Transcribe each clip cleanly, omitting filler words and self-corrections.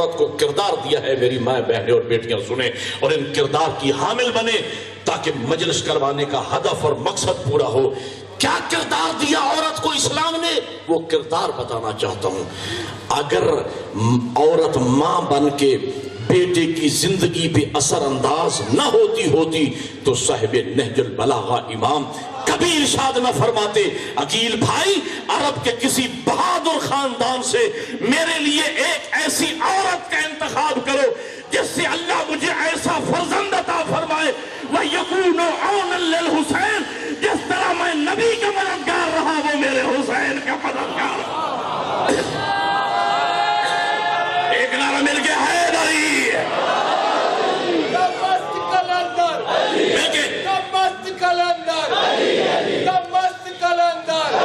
عورت کو کردار دیا ہے میری ماں بہنیں اور بیٹیاں سنیں اور ان کردار کی حامل بنے تاکہ مجلس کروانے کا ہدف اور مقصد پورا ہو. کیا کردار دیا عورت کو اسلام نے؟ وہ کردار بتانا چاہتا ہوں. اگر عورت ماں بن کے بیٹے کی زندگی پہ اثر انداز نہ ہوتی تو صاحب نہج البلاغہ امام کبھی ارشاد نہ فرماتے عقیل بھائی عرب کے کسی بہادر خاندان سے میرے لیے ایک ایسی عورت کا انتخاب کرو جس سے اللہ مجھے ایسا فرزند عطا فرمائے وَيَكُونُ عَوْنًا لِلْحُسَيْنِ. جس طرح میں نبی کا مددگار رہا وہ میرے حسین کا مددگار رہا. ایک نعرہ مل کے حیدری مست کلندر مل کے مست کلندر مست کلندر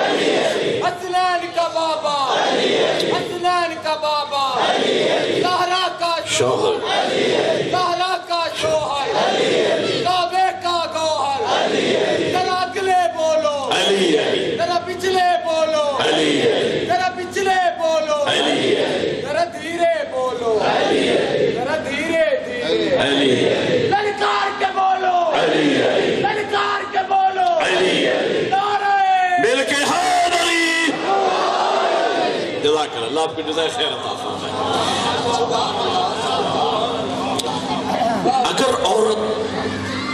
حسنین کا بابا حسنین کا بابا زہرا کا شوہر زہرا کا شوہر کعبے کا گوہر. ذرا اگلے بولو علی علی ذرا پچھلے بولو علی ذرا پچھلے بولو علی ذرا دھیرے بولو ذرا دھیرے دھیرے علی للکار کے بولو علی للکار کے بولو علی نعرہ مل کے حیدری. جزاک اللہ آپ کو جزائے خیر عطا فرمائے. اگر عورت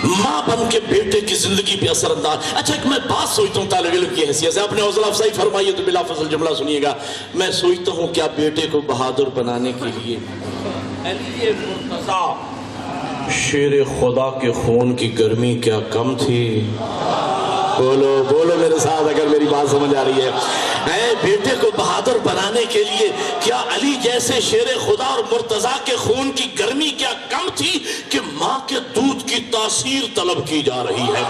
ماں بن کے بیٹے کی زندگی پہ اثر انداز. اچھا ایک میں بات سوچتا ہوں طالب علم کی حیثیت سے, آپ نے حوصلہ افزائی فرمائی ہے تو بلا فضل جملہ سنیے گا. میں سوچتا ہوں کیا بیٹے کو بہادر بنانے کے لیے علی مرتضیٰ شیر خدا کے خون کی گرمی کیا کم تھی؟ بولو بولو میرے ساتھ اگر میری بات سمجھ آ رہی ہے. بیٹے کو بہادر بنانے کے لیے کیا علی جیسے شیر خدا اور مرتضیٰ کے خون کی گرمی کیا کم تھی کہ ماں کے دودھ کی تاثیر طلب کی جا رہی ہے؟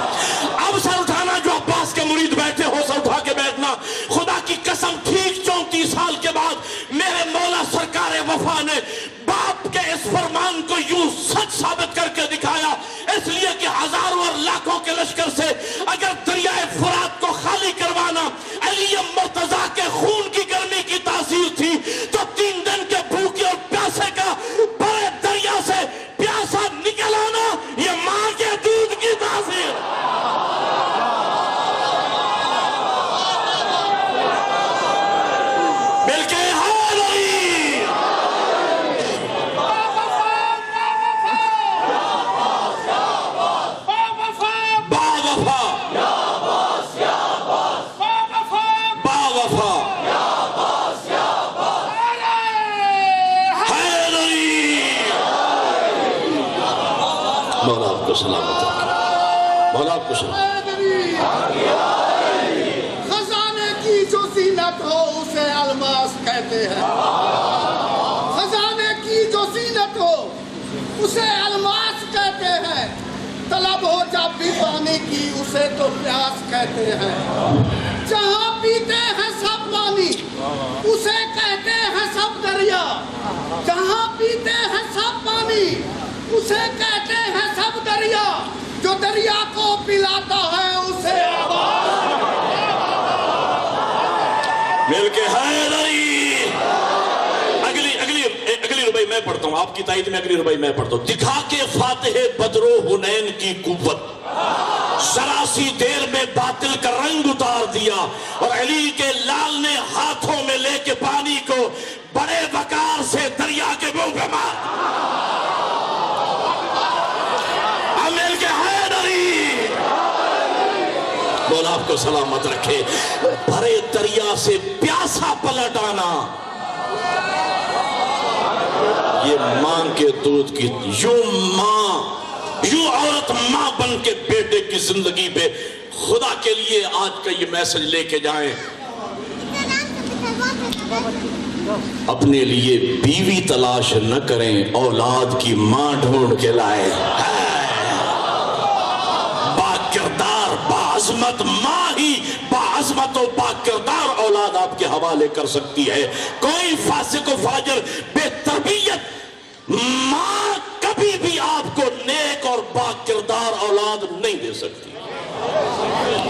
اب سر اٹھانا جو عباس کے مرید بیٹھے ہو سر اٹھا کے بیٹھنا. خدا کی قسم ٹھیک 34 سال کے بعد میرے مولا سرکار وفا نے باپ کے اس فرمان کو یوں سچ ثابت کر کے دکھایا. اس لیے کہ ہزاروں اور لاکھوں کے لشکر سے اگر دریائے فرات کو خالی کروانا علی مرتضیٰ کے خون کی گرمی کی تاثیر تھی تو 3 دن کے بھوکے اور پیاسے کا بڑے دریا سے پیاسا نکل آنا یہ ماں کے دودھ کی تاثیر. مل کے مولا آپ کو سلامت رکھے. مولا آپ کو سلامت. خزانے کی جو زینت ہو اسے الماس کہتے ہیں. خزانے کی جو زینت ہو اسے الماس کہتے ہیں. طلب ہو جب بھی پانی کی اسے تو پیاس کہتے ہیں. جہاں پیتے ہیں سب پانی اسے کہتے ہیں سب دریا. جہاں پیتے ہیں سب پانی اسے کہتے ہیں سب دریا. جو دریا کو پلاتا ہے اسے مل کے حیدری. اگلی ربائی میں پڑھتا ہوں آپ کی تائید میں. اگلی ربائی میں پڑھتا ہوں. دکھا کے فاتح بدر و حنین کی قوت ذرا سی دیر میں باطل کا رنگ اتار دیا اور علی کے لال نے ہاتھوں میں لے کے پانی کو بڑے وقار سے دریا کے منہ پہ مار. مل کے حیدری. مولا آپ کو سلامت رکھے. بھرے دریا سے پیاسا پلٹ آنا یہ ماں کے دودھ کی. یوں عورت ماں بن کے بیٹے کی زندگی پہ خدا کے لیے آج کا یہ میسج لے کے جائیں. اپنے لیے بیوی تلاش نہ کریں اولاد کی ماں ڈھونڈ کے لائیں. باکردار باعظمت ماں ہی باعظمت و باکردار اولاد آپ کے حوالے کر سکتی ہے. کوئی فاسق و فاجر بے تربیت ماں کبھی بھی آپ کو نیک اور باکردار اولاد نہیں دے سکتی.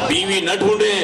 بیوی نہ ڈھونڈیں